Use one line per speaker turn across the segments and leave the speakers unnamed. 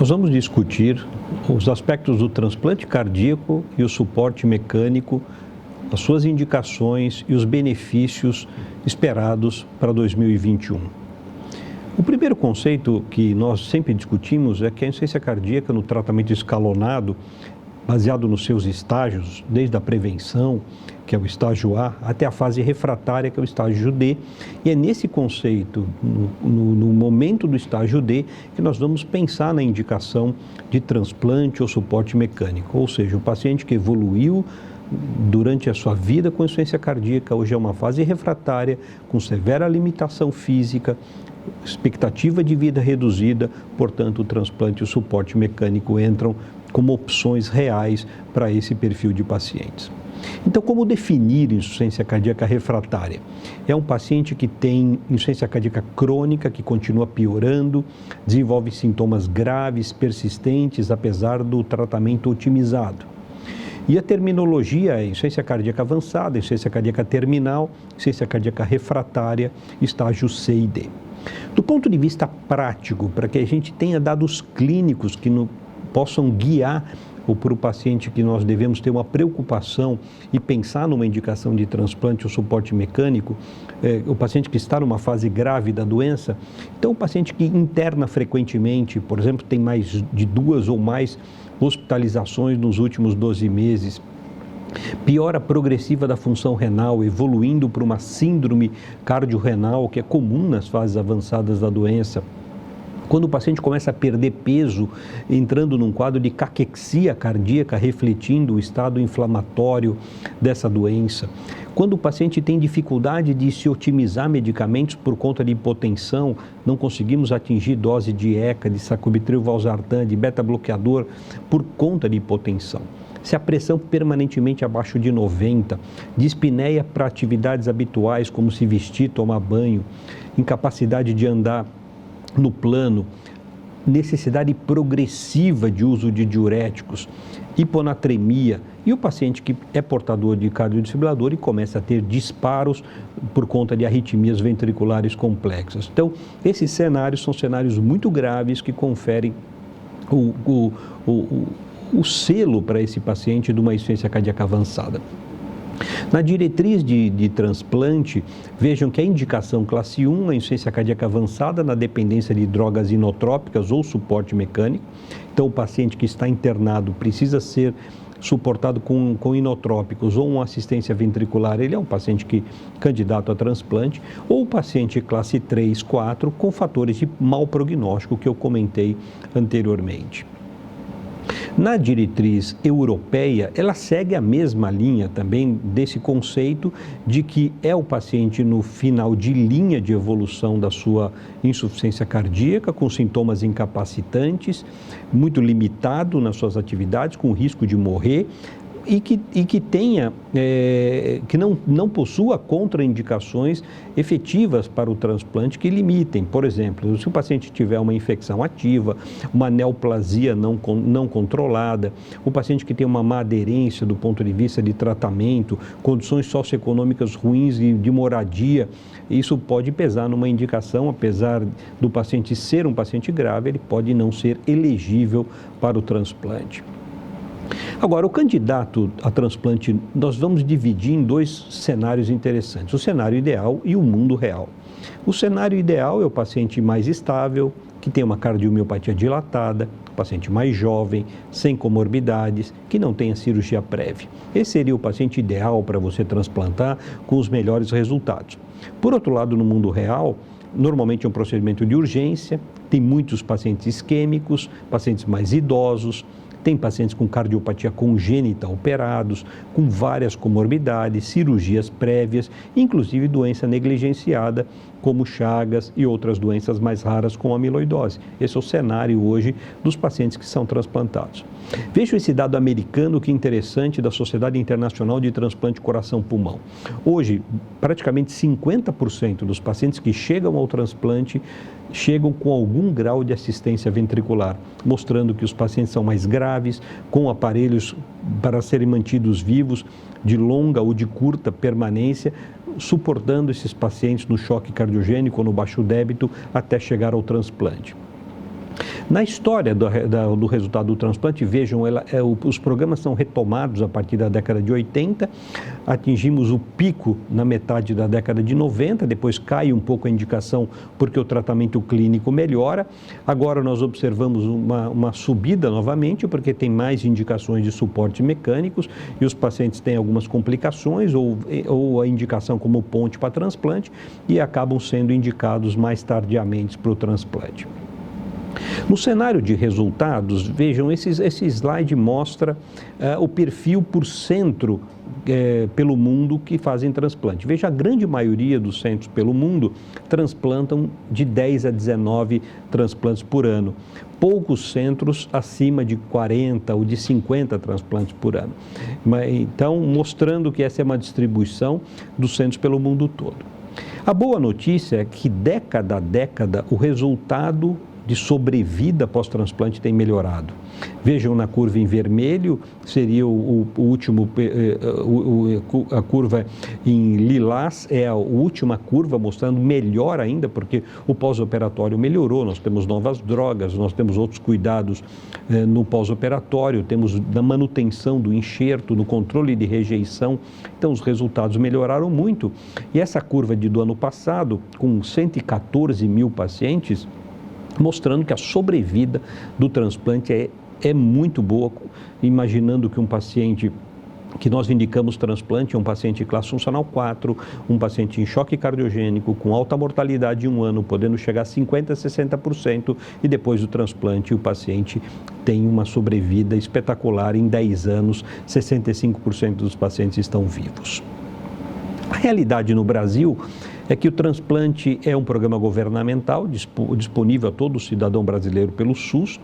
Nós vamos discutir os aspectos do transplante cardíaco e o suporte mecânico, as suas indicações e os benefícios esperados para 2021. O primeiro conceito que nós sempre discutimos é que a insuficiência cardíaca no tratamento escalonado, baseado nos seus estágios, desde a prevenção, que é o estágio A, até a fase refratária, que é o estágio D. E é nesse conceito, no momento do estágio D, que nós vamos pensar na indicação de transplante ou suporte mecânico. Ou seja, o paciente que evoluiu durante a sua vida com insuficiência cardíaca, hoje é uma fase refratária, com severa limitação física, expectativa de vida reduzida, portanto, o transplante e o suporte mecânico entram como opções reais para esse perfil de pacientes. Então, como definir insuficiência cardíaca refratária? É um paciente que tem insuficiência cardíaca crônica, que continua piorando, desenvolve sintomas graves, persistentes, apesar do tratamento otimizado. E a terminologia é insuficiência cardíaca avançada, insuficiência cardíaca terminal, insuficiência cardíaca refratária, estágio C e D. Do ponto de vista prático, para que a gente tenha dados clínicos que possam guiar para o paciente que nós devemos ter uma preocupação e pensar numa indicação de transplante ou suporte mecânico, o paciente que está numa fase grave da doença, então o paciente que interna frequentemente, por exemplo, tem mais de 2 ou mais hospitalizações nos últimos 12 meses, piora progressiva da função renal, evoluindo para uma síndrome cardiorrenal, que é comum nas fases avançadas da doença. Quando o paciente começa a perder peso, entrando num quadro de caquexia cardíaca, refletindo o estado inflamatório dessa doença. Quando o paciente tem dificuldade de se otimizar medicamentos por conta de hipotensão, não conseguimos atingir dose de ECA, de sacubitril valsartan, de beta-bloqueador por conta de hipotensão. Se a pressão permanentemente abaixo de 90, dispneia para atividades habituais como se vestir, tomar banho, incapacidade de andar no plano, necessidade progressiva de uso de diuréticos, hiponatremia e o paciente que é portador de cardiodesfibrilador e começa a ter disparos por conta de arritmias ventriculares complexas. Então, esses cenários são cenários muito graves que conferem o selo para esse paciente de uma insuficiência cardíaca avançada. Na diretriz de transplante, vejam que a indicação classe 1, a insuficiência cardíaca avançada na dependência de drogas inotrópicas ou suporte mecânico. Então, o paciente que está internado precisa ser suportado com inotrópicos ou uma assistência ventricular, ele é um paciente candidato a transplante, ou o paciente classe 3, 4, com fatores de mau prognóstico que eu comentei anteriormente. Na diretriz europeia, ela segue a mesma linha também desse conceito de que é o paciente no final de linha de evolução da sua insuficiência cardíaca, com sintomas incapacitantes, muito limitado nas suas atividades, com risco de morrer, e que tenha, que não possua contraindicações efetivas para o transplante que limitem. Por exemplo, se o paciente tiver uma infecção ativa, uma neoplasia não controlada, o paciente que tem uma má aderência do ponto de vista de tratamento, condições socioeconômicas ruins de moradia, isso pode pesar numa indicação, apesar do paciente ser um paciente grave, ele pode não ser elegível para o transplante. Agora, o candidato a transplante, nós vamos dividir em 2 cenários interessantes, o cenário ideal e o mundo real. O cenário ideal é o paciente mais estável, que tem uma cardiomiopatia dilatada, paciente mais jovem, sem comorbidades, que não tenha cirurgia prévia. Esse seria o paciente ideal para você transplantar com os melhores resultados. Por outro lado, no mundo real, normalmente é um procedimento de urgência, tem muitos pacientes isquêmicos, pacientes mais idosos, tem pacientes com cardiopatia congênita operados, com várias comorbidades, cirurgias prévias, inclusive doença negligenciada, como Chagas e outras doenças mais raras como amiloidose. Esse é o cenário hoje dos pacientes que são transplantados. Veja esse dado americano que interessante da Sociedade Internacional de Transplante Coração-Pulmão. Hoje, praticamente 50% dos pacientes que chegam ao transplante chegam com algum grau de assistência ventricular, mostrando que os pacientes são mais graves, com aparelhos para serem mantidos vivos, de longa ou de curta permanência, suportando esses pacientes no choque cardiogênico ou no baixo débito até chegar ao transplante. Na história do resultado do transplante, vejam, os programas são retomados a partir da década de 80, atingimos o pico na metade da década de 90, depois cai um pouco a indicação porque o tratamento clínico melhora. Agora nós observamos uma subida novamente porque tem mais indicações de suporte mecânicos e os pacientes têm algumas complicações ou a indicação como ponte para transplante e acabam sendo indicados mais tardiamente para o transplante. No cenário de resultados, vejam, esse slide mostra o perfil por centro pelo mundo que fazem transplante. Veja, a grande maioria dos centros pelo mundo transplantam de 10 a 19 transplantes por ano. Poucos centros acima de 40 ou de 50 transplantes por ano. Então, mostrando que essa é uma distribuição dos centros pelo mundo todo. A boa notícia é que década a década o resultado de sobrevida pós-transplante tem melhorado. Vejam na curva em vermelho, seria o último, a curva em lilás é a última curva, mostrando melhor ainda, porque o pós-operatório melhorou, nós temos novas drogas, nós temos outros cuidados no pós-operatório, temos na manutenção do enxerto, no controle de rejeição, então os resultados melhoraram muito. E essa curva do ano passado, com 114 mil pacientes, mostrando que a sobrevida do transplante é muito boa, imaginando que um paciente que nós indicamos transplante é um paciente classe funcional 4, um paciente em choque cardiogênico, com alta mortalidade de 1 ano, podendo chegar a 50% a 60%, e depois do transplante o paciente tem uma sobrevida espetacular, em 10 anos, 65% dos pacientes estão vivos. A realidade no Brasil é que o transplante é um programa governamental disponível a todo cidadão brasileiro pelo SUS.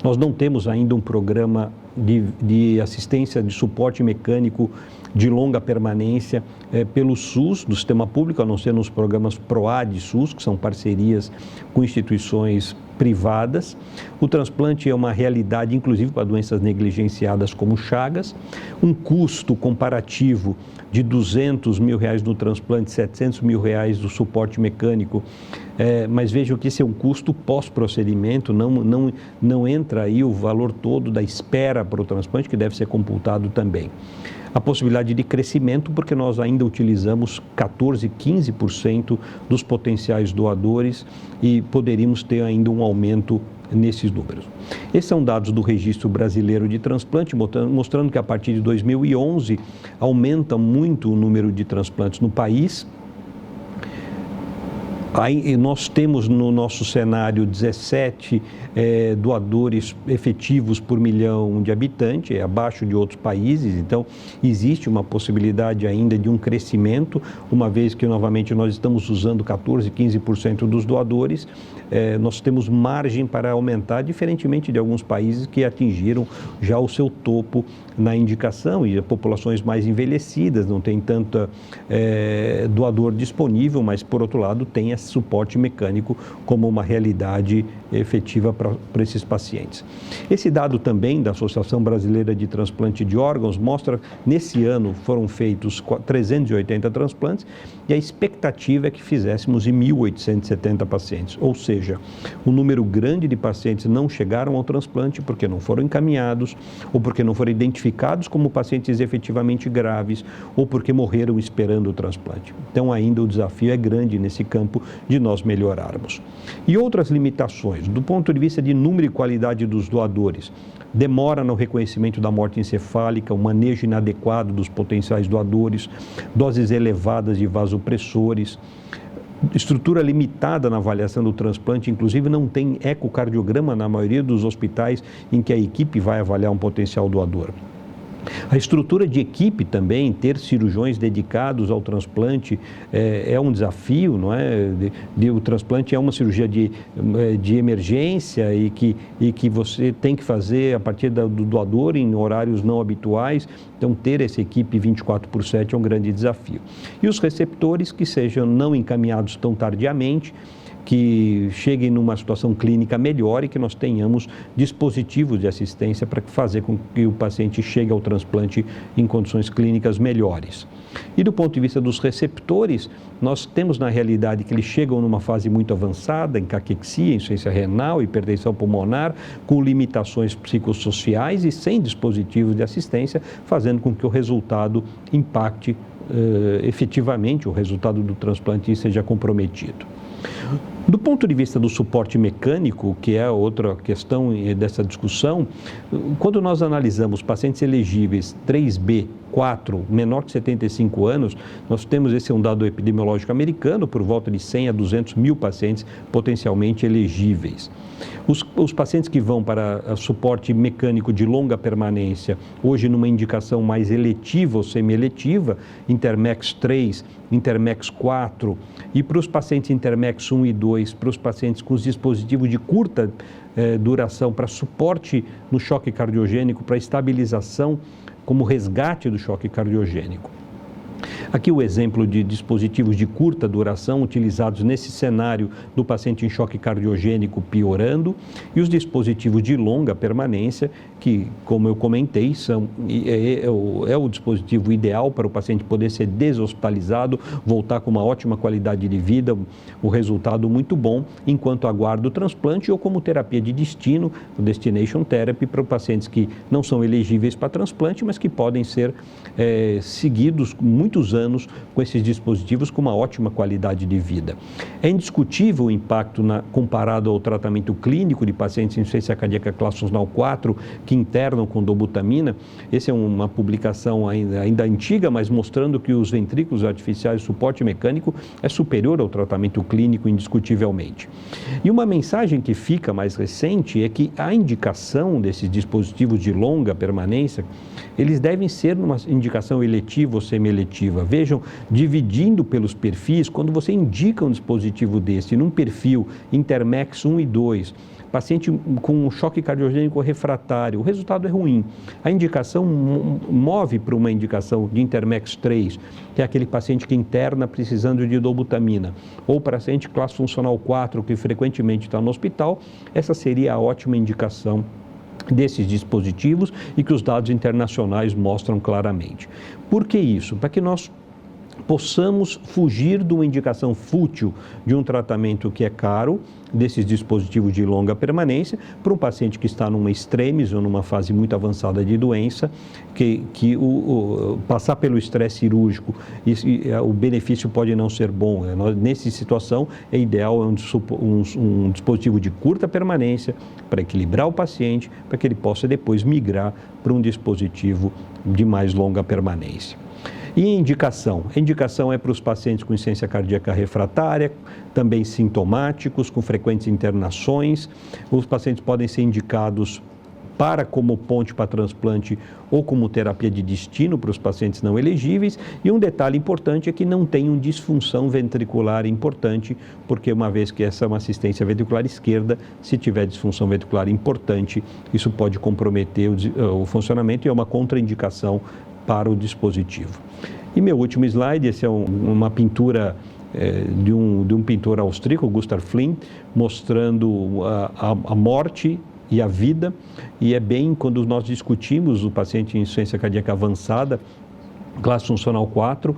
Nós não temos ainda um programa de assistência de suporte mecânico de longa permanência pelo SUS, do sistema público, a não ser nos programas PROAD SUS, que são parcerias com instituições privadas. O transplante é uma realidade, inclusive para doenças negligenciadas como Chagas. Um custo comparativo de R$200 mil no transplante, R$700 mil do suporte mecânico, mas vejam que esse é um custo pós-procedimento, não entra aí o valor todo da espera para o transplante, que deve ser computado também. A possibilidade de crescimento, porque nós ainda utilizamos 14%, 15% dos potenciais doadores e poderíamos ter ainda um aumento nesses números. Esses são dados do Registro Brasileiro de Transplante, mostrando que a partir de 2011 aumenta muito o número de transplantes no país. Aí nós temos no nosso cenário 17 doadores efetivos por milhão de habitantes, abaixo de outros países, então existe uma possibilidade ainda de um crescimento, uma vez que novamente nós estamos usando 14%, 15% dos doadores, nós temos margem para aumentar, diferentemente de alguns países que atingiram já o seu topo na indicação e populações mais envelhecidas, não tem tanto doador disponível, mas por outro lado tem esse suporte mecânico como uma realidade efetiva para esses pacientes. Esse dado também da Associação Brasileira de Transplante de Órgãos mostra, nesse ano foram feitos 380 transplantes e a expectativa é que fizéssemos em 1.870 pacientes, ou seja, um número grande de pacientes não chegaram ao transplante porque não foram encaminhados ou porque não foram identificados como pacientes efetivamente graves ou porque morreram esperando o transplante. Então ainda o desafio é grande nesse campo de nós melhorarmos. E outras limitações, do ponto de vista de número e qualidade dos doadores, demora no reconhecimento da morte encefálica, o manejo inadequado dos potenciais doadores, doses elevadas de vasopressores, estrutura limitada na avaliação do transplante, inclusive não tem ecocardiograma na maioria dos hospitais em que a equipe vai avaliar um potencial doador. A estrutura de equipe também, ter cirurgiões dedicados ao transplante é um desafio, não é? O transplante é uma cirurgia de emergência e que você tem que fazer a partir do doador em horários não habituais, então ter essa equipe 24/7 é um grande desafio. E os receptores que sejam não encaminhados tão tardiamente, que cheguem numa situação clínica melhor e que nós tenhamos dispositivos de assistência para fazer com que o paciente chegue ao transplante em condições clínicas melhores. E do ponto de vista dos receptores, nós temos na realidade que eles chegam numa fase muito avançada, em caquexia, insuficiência renal, hipertensão pulmonar, com limitações psicossociais e sem dispositivos de assistência, fazendo com que o resultado impacte efetivamente, o resultado do transplante seja comprometido. Do ponto de vista do suporte mecânico, que é outra questão dessa discussão, quando nós analisamos pacientes elegíveis 3B, 4, menor que 75 anos, nós temos, esse é um dado epidemiológico americano, por volta de 100 a 200 mil pacientes potencialmente elegíveis. Os pacientes que vão para suporte mecânico de longa permanência, hoje numa indicação mais eletiva ou semi-eletiva, Intermex 3, Intermex 4, e para os pacientes Intermex 1 e 2, para os pacientes com os dispositivos de curta duração, para suporte no choque cardiogênico, para estabilização como resgate do choque cardiogênico. Aqui o exemplo de dispositivos de curta duração utilizados nesse cenário do paciente em choque cardiogênico piorando e os dispositivos de longa permanência que, como eu comentei, é o dispositivo ideal para o paciente poder ser deshospitalizado, voltar com uma ótima qualidade de vida, o resultado muito bom, enquanto aguarda o transplante ou como terapia de destino, o Destination Therapy, para pacientes que não são elegíveis para transplante, mas que podem ser seguidos muitos anos com esses dispositivos com uma ótima qualidade de vida. É indiscutível o impacto comparado ao tratamento clínico de pacientes em insuficiência cardíaca classe funcional 4 que internam com dobutamina. Essa é uma publicação ainda antiga, mas mostrando que os ventrículos artificiais de suporte mecânico é superior ao tratamento clínico indiscutivelmente. E uma mensagem que fica mais recente é que a indicação desses dispositivos de longa permanência, eles devem ser numa indicação eletiva ou semi-eletiva. Vejam, dividindo pelos perfis, quando você indica um dispositivo desse num perfil Intermex 1 e 2, paciente com choque cardiogênico refratário, o resultado é ruim. A indicação move para uma indicação de Intermex 3, que é aquele paciente que interna precisando de dobutamina, ou paciente classe funcional 4, que frequentemente está no hospital, essa seria a ótima indicação desses dispositivos e que os dados internacionais mostram claramente. Por que isso? Para que nós possamos fugir de uma indicação fútil de um tratamento que é caro, desses dispositivos de longa permanência, para um paciente que está numa extremis ou numa fase muito avançada de doença, que passar pelo estresse cirúrgico, o benefício pode não ser bom. Nessa situação, é ideal um dispositivo de curta permanência para equilibrar o paciente, para que ele possa depois migrar para um dispositivo de mais longa permanência. E a indicação é para os pacientes com insuficiência cardíaca refratária, também sintomáticos, com frequentes internações. Os pacientes podem ser indicados como ponte para transplante ou como terapia de destino para os pacientes não elegíveis. E um detalhe importante é que não tenham disfunção ventricular importante, porque uma vez que essa é uma assistência ventricular esquerda, se tiver disfunção ventricular importante, isso pode comprometer o funcionamento e é uma contraindicação para o dispositivo. E meu último slide, esse é uma pintura de um pintor austríaco, Gustav Flint, mostrando a morte e a vida, e é bem quando nós discutimos o paciente em insuficiência cardíaca avançada, classe funcional 4,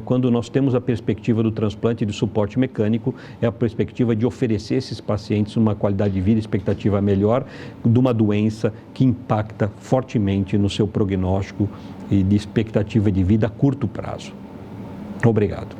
quando nós temos a perspectiva do transplante de suporte mecânico, é a perspectiva de oferecer a esses pacientes uma qualidade de vida, expectativa melhor de uma doença que impacta fortemente no seu prognóstico e de expectativa de vida a curto prazo. Obrigado.